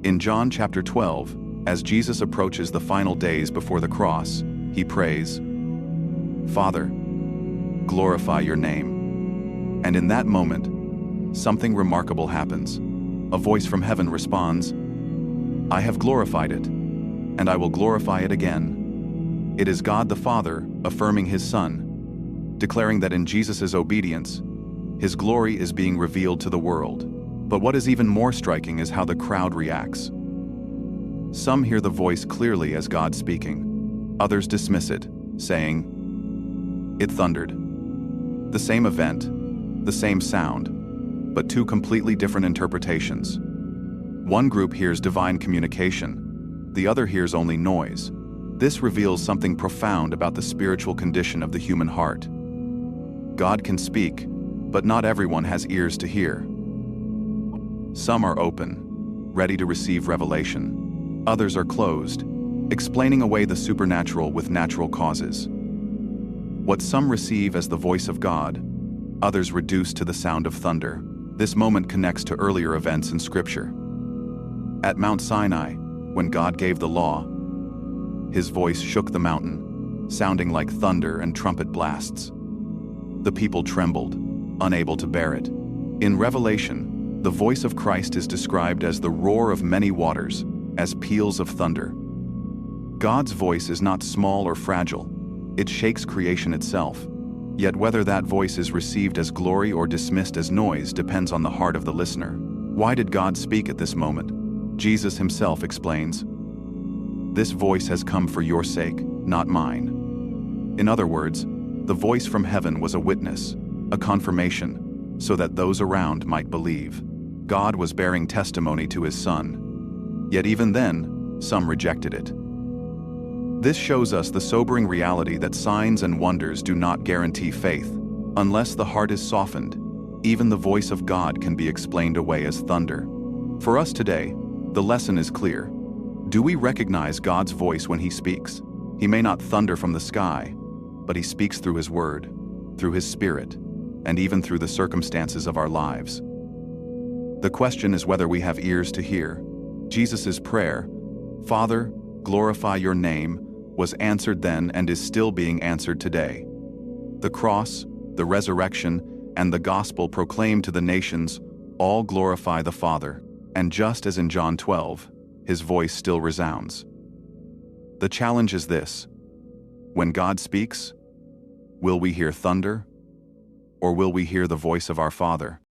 In John chapter 12, as Jesus approaches the final days before the cross, he prays, "Father, glorify your name." And in that moment, something remarkable happens. A voice from heaven responds, "I have glorified it, and I will glorify it again." It is God the Father affirming his Son, declaring that in Jesus' obedience, his glory is being revealed to the world. But what is even more striking is how the crowd reacts. Some hear the voice clearly as God speaking. Others dismiss it, saying, "It thundered." The same event, the same sound, but two completely different interpretations. One group hears divine communication, the other hears only noise. This reveals something profound about the spiritual condition of the human heart. God can speak, but not everyone has ears to hear. Some are open, ready to receive revelation. Others are closed, explaining away the supernatural with natural causes. What some receive as the voice of God, others reduce to the sound of thunder. This moment connects to earlier events in Scripture. At Mount Sinai, when God gave the law, his voice shook the mountain, sounding like thunder and trumpet blasts. The people trembled, unable to bear it. In Revelation, the voice of Christ is described as the roar of many waters, as peals of thunder. God's voice is not small or fragile. It shakes creation itself. Yet whether that voice is received as glory or dismissed as noise depends on the heart of the listener. Why did God speak at this moment? Jesus himself explains, "This voice has come for your sake, not mine." In other words, the voice from heaven was a witness, a confirmation, so that those around might believe. God was bearing testimony to his Son. Yet even then, some rejected it. This shows us the sobering reality that signs and wonders do not guarantee faith. Unless the heart is softened, even the voice of God can be explained away as thunder. For us today, the lesson is clear. Do we recognize God's voice when he speaks? He may not thunder from the sky, but he speaks through his word, through his spirit, and even through the circumstances of our lives. The question is whether we have ears to hear. Jesus' prayer, "Father, glorify your name," was answered then and is still being answered today. The cross, the resurrection, and the gospel proclaimed to the nations all glorify the Father, and just as in John 12, his voice still resounds. The challenge is this: when God speaks, will we hear thunder, or will we hear the voice of our Father?